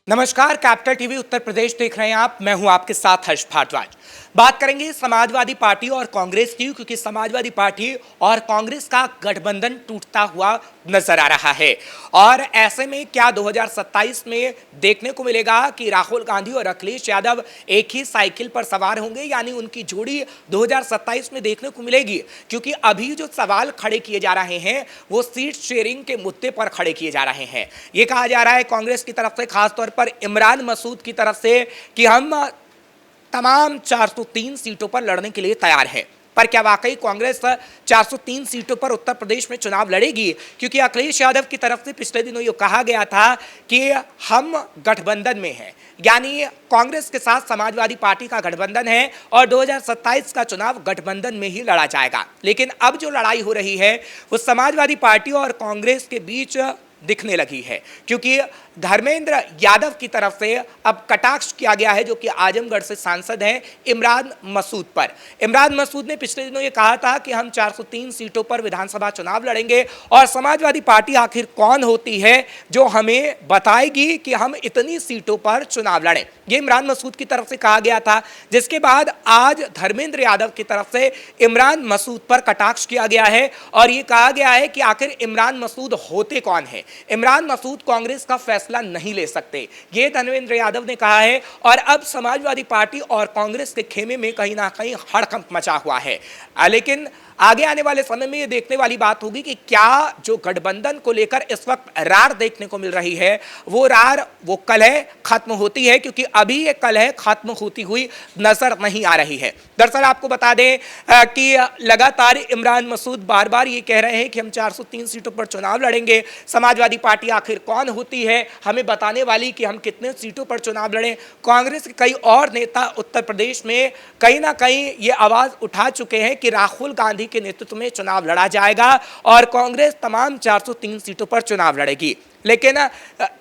नमस्कार, capital TV Uttar Pradesh देख रहे हैं आप। मैं हूं आपके साथ हर्ष भारद्वाज। बात करेंगे समाजवादी पार्टी और कांग्रेस की, क्योंकि समाजवादी पार्टी और कांग्रेस का गठबंधन टूटता हुआ नजर आ रहा है। और ऐसे में क्या 2027 में देखने को मिलेगा कि राहुल गांधी और अखिलेश यादव एक ही साइकिल पर सवार होंगे, यानी उनकी जोड़ी 2027 में देखने को मिलेगी। क्योंकि अभी जो सवाल खड़े किए जा रहे हैं वो सीट शेयरिंग के मुद्दे पर खड़े किए जा रहे हैं। ये कहा जा रहा है कांग्रेस की तरफ से, खासतौर पर इमरान मसूद की तरफ से, कि हम तमाम 403 सीटों पर लड़ने के लिए तैयार है। पर क्या वाकई कांग्रेस 403 सीटों पर उत्तर प्रदेश में चुनाव लड़ेगी? क्योंकि अखिलेश यादव की तरफ से पिछले दिनों ये कहा गया था कि हम गठबंधन में हैं, यानी कांग्रेस के साथ समाजवादी पार्टी का गठबंधन है और 2027 का चुनाव गठबंधन में ही लड़ा जाएगा। लेकिन अब जो लड़ाई हो रही है वो समाजवादी पार्टी और कांग्रेस के बीच दिखने लगी है, क्योंकि धर्मेंद्र यादव की तरफ से अब कटाक्ष किया गया है, जो कि आजमगढ़ से सांसद हैं, इमरान मसूद पर। इमरान मसूद ने पिछले दिनों ये कहा था कि हम 403 सीटों पर विधानसभा चुनाव लड़ेंगे और समाजवादी पार्टी आखिर कौन होती है जो हमें बताएगी कि हम इतनी सीटों पर चुनाव लड़ें। ये इमरान मसूद की तरफ से कहा गया था, जिसके बाद आज धर्मेंद्र यादव की तरफ से इमरान मसूद पर कटाक्ष किया गया है और ये कहा गया है कि आखिर इमरान मसूद होते कौन है। इमरान मसूद कांग्रेस का फैसला नहीं ले सकते, ये धर्मेंद्र यादव ने कहा है। और अब समाजवादी पार्टी और कांग्रेस के खेमे में कहीं ना कहीं हड़कंप मचा हुआ है। लेकिन आगे आने वाले समय में ये देखने वाली बात होगी कि क्या जो गठबंधन को लेकर इस वक्त रार देखने को मिल रही है वो रार, वो कलह खत्म होती है, क्योंकि अभी ये कलह खत्म होती हुई नजर नहीं आ रही है। दरअसल आपको बता दें कि लगातार इमरान मसूद बार बार ये कह रहे हैं कि हम 403 सीटों पर चुनाव लड़ेंगे। समाजवादी पार्टी आखिर कौन होती है हमें बताने वाली, कि हम कितने सीटों पर चुनाव लड़ें। कांग्रेस के कई और नेता उत्तर प्रदेश में कहीं ना कहीं ये आवाज उठा चुके हैं कि राहुल गांधी के नेतृत्व में चुनाव लड़ा जाएगा और कांग्रेस तमाम 403 सीटों पर चुनाव लड़ेगी। लेकिन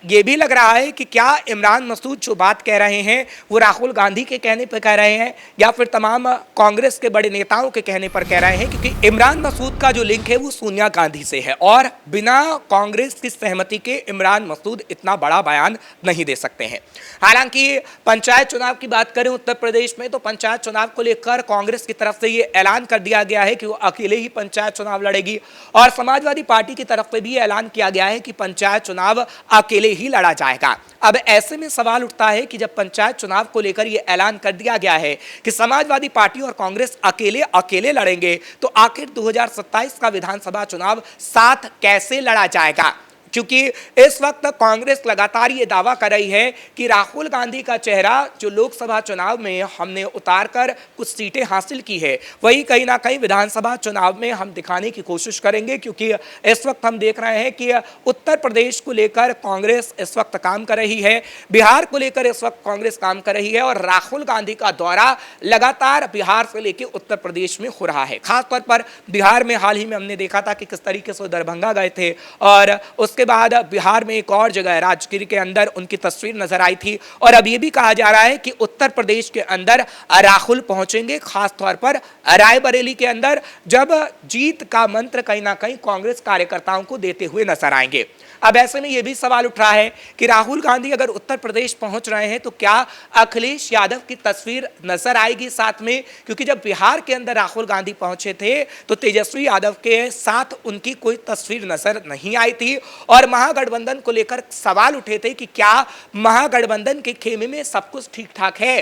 ये भी लग रहा है कि क्या इमरान मसूद जो बात कह रहे हैं वो राहुल गांधी के कहने पर कह रहे हैं या फिर तमाम कांग्रेस के बड़े नेताओं के कहने पर कह रहे हैं, क्योंकि इमरान मसूद का जो लिंक है वो सोनिया गांधी से है और बिना कांग्रेस की सहमति के इमरान मसूद इतना बड़ा बयान नहीं दे सकते हैं। हालांकि पंचायत चुनाव की बात करें उत्तर प्रदेश में, तो पंचायत चुनाव को लेकर कांग्रेस की तरफ से ये ऐलान कर दिया गया है कि वो अकेले ही पंचायत चुनाव लड़ेगी और समाजवादी पार्टी की तरफ से भी ऐलान किया गया है कि पंचायत चुनाव अकेले ही लड़ा जाएगा। अब ऐसे में सवाल उठता है कि जब पंचायत चुनाव को लेकर यह ऐलान कर दिया गया है कि समाजवादी पार्टी और कांग्रेस अकेले लड़ेंगे, तो आखिर 2027 का विधानसभा चुनाव साथ कैसे लड़ा जाएगा? क्योंकि इस वक्त कांग्रेस लगातार ये दावा कर रही है कि राहुल गांधी का चेहरा जो लोकसभा चुनाव में हमने उतारकर कुछ सीटें हासिल की है, वही कहीं ना कहीं विधानसभा चुनाव में हम दिखाने की कोशिश करेंगे। क्योंकि इस वक्त हम देख रहे हैं कि उत्तर प्रदेश को लेकर कांग्रेस इस वक्त काम कर रही है, बिहार को लेकर इस वक्त कांग्रेस काम कर रही है और राहुल गांधी का दौरा लगातार बिहार से लेकर उत्तर प्रदेश में हो रहा है। खासतौर पर बिहार में हाल ही में हमने देखा था कि किस तरीके से दरभंगा गए थे और उसके बाद बिहार में एक और जगह राजगीर के अंदर उनकी तस्वीर नजर आई थी। और अब यह भी कहा जा रहा है कि उत्तर प्रदेश के अंदर राहुल पहुंचेंगे, खासतौर पर रायबरेली के अंदर, जब जीत का मंत्र कहीं ना कहीं कांग्रेस कार्यकर्ताओं को देते हुए नजर आएंगे। अब ऐसे में यह भी सवाल उठ रहा है कि राहुल गांधी अगर उत्तर प्रदेश पहुंच रहे हैं तो क्या अखिलेश यादव की तस्वीर नजर आएगी साथ में? क्योंकि जब बिहार के अंदर राहुल गांधी पहुंचे थे तो तेजस्वी यादव के साथ उनकी कोई तस्वीर नजर नहीं आई थी और महागठबंधन को लेकर सवाल उठे थे कि क्या महागठबंधन के खेमे में सब कुछ ठीक ठाक है।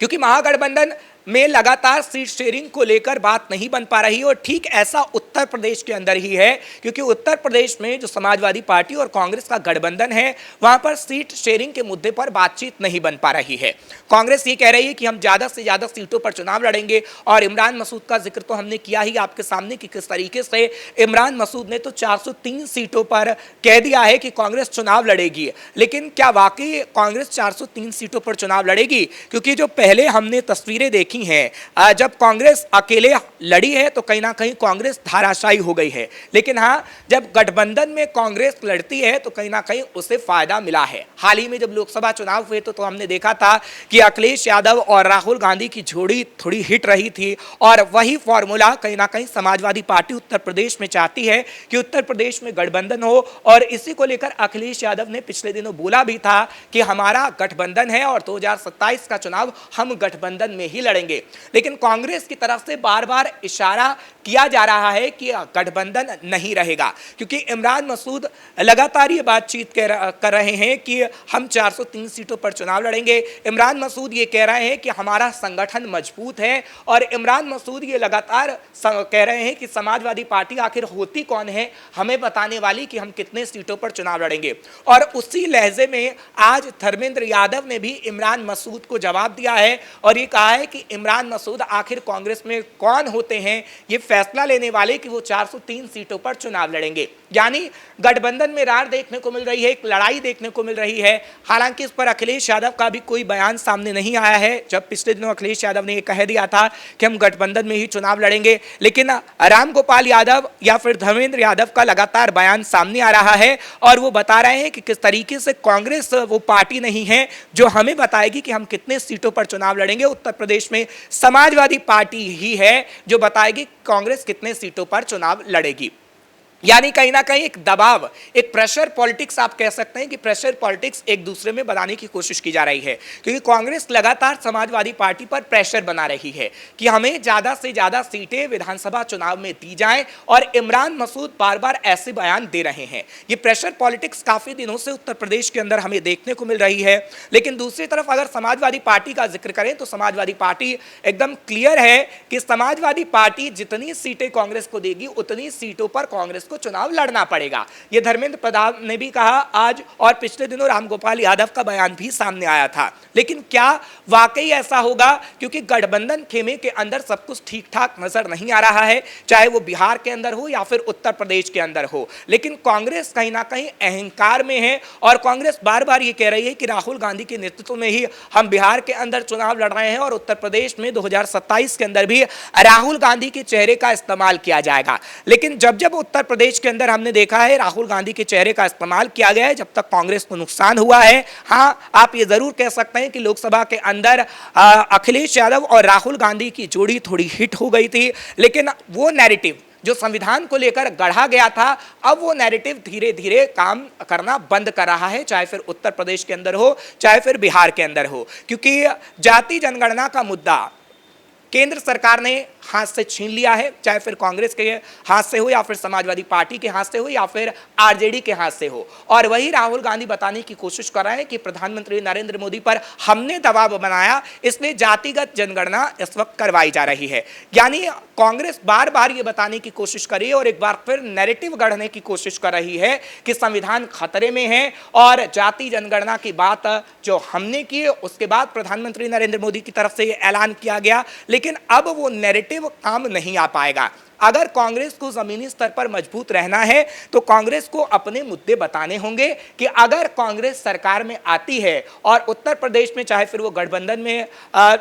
क्योंकि महागठबंधन में लगातार सीट शेयरिंग को लेकर बात नहीं बन पा रही और ठीक ऐसा उत्तर प्रदेश के अंदर ही है, क्योंकि उत्तर प्रदेश में जो समाजवादी पार्टी और कांग्रेस का गठबंधन है वहां पर सीट शेयरिंग के मुद्दे पर बातचीत नहीं बन पा रही है। कांग्रेस ये कह रही है कि हम ज्यादा से ज्यादा सीटों पर चुनाव लड़ेंगे और इमरान मसूद का जिक्र तो हमने किया ही आपके सामने कि किस तरीके से इमरान मसूद ने तो 403 सीटों पर कह दिया है कि कांग्रेस चुनाव लड़ेगी। लेकिन क्या वाकई कांग्रेस 403 सीटों पर चुनाव लड़ेगी? क्योंकि जो पहले हमने तस्वीरें देखी देखी हैं। जब कांग्रेस अकेले लड़ी है तो कहीं ना कहीं कांग्रेस धाराशायी हो गई है, लेकिन हाँ, जब गठबंधन में कांग्रेस लड़ती है तो कहीं ना कहीं उसे फायदा मिला है। हाल ही में जब लोकसभा चुनाव हुए तो हमने देखा था कि अखिलेश यादव और राहुल गांधी की जोड़ी थोड़ी हिट रही थी, और वही फॉर्मूला कहीं ना कहीं समाजवादी पार्टी उत्तर प्रदेश में चाहती है कि उत्तर प्रदेश में गठबंधन हो। और इसी को लेकर अखिलेश यादव ने पिछले दिनों बोला भी था कि हमारा गठबंधन है और 2027 का चुनाव हम गठबंधन में ही लड़ेंगे। लेकिन कांग्रेस की तरफ से बार बार इशारा किया जा रहा है कि गठबंधन नहीं रहेगा, क्योंकि इमरान मसूद लगातार ये बातचीत कर रहे हैं कि हम 403 सीटों पर चुनाव लड़ेंगे। इमरान मसूद ये कह रहे हैं कि हमारा संगठन मजबूत है, और इमरान मसूद ये लगातार कह रहे हैं कि समाजवादी पार्टी आखिर होती कौन है हमें बताने वाली कि हम कितने सीटों पर चुनाव लड़ेंगे। और उसी लहजे में आज धर्मेंद्र यादव ने भी इमरान मसूद को जवाब दिया है और ये कहा है कि इमरान मसूद आखिर कांग्रेस में कौन होते हैं ये फैसला लेने वाले कि वो 403 सीटों पर चुनाव लड़ेंगे। यानी गठबंधन में रार देखने को मिल रही है, एक लड़ाई देखने को मिल रही है। हालांकि इस पर अखिलेश यादव का भी कोई बयान सामने नहीं आया है। जब पिछले दिनों अखिलेश यादव ने ये कह दिया था कि हम गठबंधन में ही चुनाव लड़ेंगे, लेकिन राम गोपाल यादव या फिर धर्मेंद्र यादव का लगातार बयान सामने आ रहा है और वो बता रहे हैं कि किस तरीके से कांग्रेस वो पार्टी नहीं है जो हमें बताएगी कि हम कितने सीटों पर चुनाव लड़ेंगे। उत्तर प्रदेश में समाजवादी पार्टी ही है जो बताएगी कांग्रेस कितने सीटों पर चुनाव लड़ेगी। यानी कहीं ना कहीं एक दबाव, एक प्रेशर पॉलिटिक्स आप कह सकते हैं कि प्रेशर पॉलिटिक्स एक दूसरे में बनाने की कोशिश की जा रही है, क्योंकि कांग्रेस लगातार समाजवादी पार्टी पर प्रेशर बना रही है कि हमें ज़्यादा से ज़्यादा सीटें विधानसभा चुनाव में दी जाएं, और इमरान मसूद बार बार ऐसे बयान दे रहे हैं। ये प्रेशर पॉलिटिक्स काफ़ी दिनों से उत्तर प्रदेश के अंदर हमें देखने को मिल रही है। लेकिन दूसरी तरफ अगर समाजवादी पार्टी का जिक्र करें तो समाजवादी पार्टी एकदम क्लियर है कि समाजवादी पार्टी जितनी सीटें कांग्रेस को देगी उतनी सीटों पर कांग्रेस को चुनाव लड़ना पड़ेगा। यह धर्मेंद्र प्रधान ने भी कहा आज, और पिछले दिनों रामगोपाल यादव का बयान भी सामने आया था। लेकिन क्या वाकई ऐसा होगा? क्योंकि गठबंधन खेमे के अंदर सब कुछ ठीक ठाक नजर नहीं आ रहा है, चाहे वो बिहार के अंदर हो या फिर उत्तर प्रदेश के अंदर हो। लेकिन कांग्रेस कहीं ना कहीं अहंकार में है, और कांग्रेस बार बार ये कह रही है कि राहुल गांधी के नेतृत्व में ही हम बिहार के अंदर चुनाव लड़ रहे हैं, और उत्तर प्रदेश में 2027 के अंदर भी राहुल गांधी के चेहरे का इस्तेमाल किया जाएगा। लेकिन जब जब उत्तर प्रदेश के अंदर हमने देखा है राहुल गांधी के चेहरे का इस्तेमाल किया गया है, जब तक कांग्रेस को नुकसान हुआ है। हाँ, आप ये जरूर कह सकते हैं कि लोकसभा के अंदर अखिलेश यादव और राहुल गांधी की जोड़ी थोड़ी हिट हो गई थी, लेकिन वो नैरेटिव जो संविधान को लेकर गढ़ा गया था, अब वो नैरेटिव धीरे धीरे काम करना बंद कर रहा है, चाहे फिर उत्तर प्रदेश के अंदर हो चाहे फिर बिहार के अंदर हो। क्योंकि जाति जनगणना का मुद्दा केंद्र सरकार ने हाथ से छीन लिया है, चाहे फिर कांग्रेस के हाथ से हो या फिर समाजवादी पार्टी के हाथ से हो या फिर आरजेडी के हाथ से हो। और वही राहुल गांधी बताने की कोशिश कर रहे हैं कि प्रधानमंत्री नरेंद्र मोदी पर हमने दबाव बनाया, इसलिए जातिगत जनगणना इस वक्त करवाई जा रही है। यानी कांग्रेस बार बार ये बताने की कोशिश कर रही है और एक बार फिर नैरेटिव गढ़ने की कोशिश कर रही है कि संविधान खतरे में है, और जाति जनगणना की बात जो हमने की उसके बाद प्रधानमंत्री नरेंद्र मोदी की तरफ से ये ऐलान किया गया, लेकिन अब वो नैरेटिव काम नहीं आ पाएगा। अगर कांग्रेस को जमीनी स्तर पर मजबूत रहना है तो कांग्रेस को अपने मुद्दे बताने होंगे कि अगर कांग्रेस सरकार में आती है और उत्तर प्रदेश में चाहे फिर वो गठबंधन में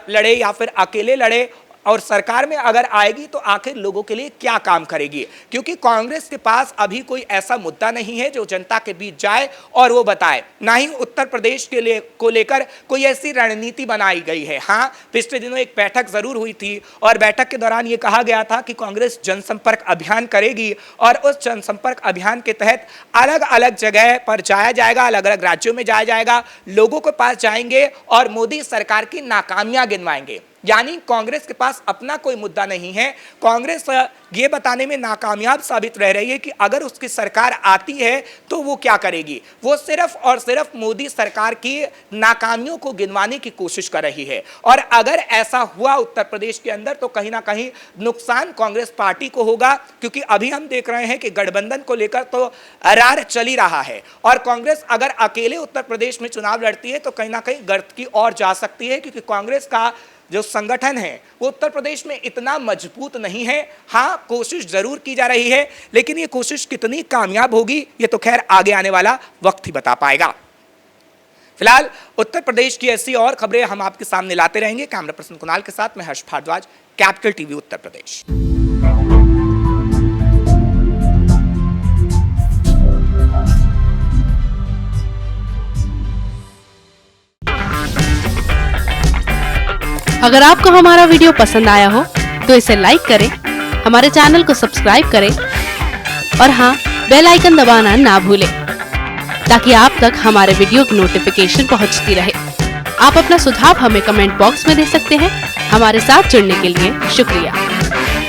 लड़े या फिर अकेले लड़े, और सरकार में अगर आएगी तो आखिर लोगों के लिए क्या काम करेगी। क्योंकि कांग्रेस के पास अभी कोई ऐसा मुद्दा नहीं है जो जनता के बीच जाए और वो बताए, ना ही उत्तर प्रदेश के लिए को लेकर कोई ऐसी रणनीति बनाई गई है। हाँ, पिछले दिनों एक बैठक जरूर हुई थी और बैठक के दौरान ये कहा गया था कि कांग्रेस जनसंपर्क अभियान करेगी, और उस जनसंपर्क अभियान के तहत अलग अलग जगह पर जाया जाएगा, अलग अलग राज्यों में जाया जाएगा, लोगों के पास जाएंगे और मोदी सरकार की नाकामियां गिनवाएंगे। यानी कांग्रेस के पास अपना कोई मुद्दा नहीं है। कांग्रेस ये बताने में नाकामयाब साबित रह रही है कि अगर उसकी सरकार आती है तो वो क्या करेगी। वो सिर्फ और सिर्फ मोदी सरकार की नाकामियों को गिनवाने की कोशिश कर रही है, और अगर ऐसा हुआ उत्तर प्रदेश के अंदर तो कहीं ना कहीं नुकसान कांग्रेस पार्टी को होगा। क्योंकि अभी हम देख रहे हैं कि गठबंधन को लेकर तो रार चल ही रहा है, और कांग्रेस अगर अकेले उत्तर प्रदेश में चुनाव लड़ती है तो कहीं ना कहीं गर्त की ओर जा सकती है, क्योंकि कांग्रेस का जो संगठन है वो उत्तर प्रदेश में इतना मजबूत नहीं है। हाँ, कोशिश जरूर की जा रही है, लेकिन ये कोशिश कितनी कामयाब होगी ये तो खैर आगे आने वाला वक्त ही बता पाएगा। फिलहाल उत्तर प्रदेश की ऐसी और खबरें हम आपके सामने लाते रहेंगे। कैमरा पर्सन कुणाल के साथ मैं हर्ष भारद्वाज, कैपिटल टीवी उत्तर प्रदेश। अगर आपको हमारा वीडियो पसंद आया हो तो इसे लाइक करें, हमारे चैनल को सब्सक्राइब करें और हाँ, बेल आइकन दबाना ना भूलें ताकि आप तक हमारे वीडियो की नोटिफिकेशन पहुंचती रहे। आप अपना सुझाव हमें कमेंट बॉक्स में दे सकते हैं। हमारे साथ जुड़ने के लिए शुक्रिया।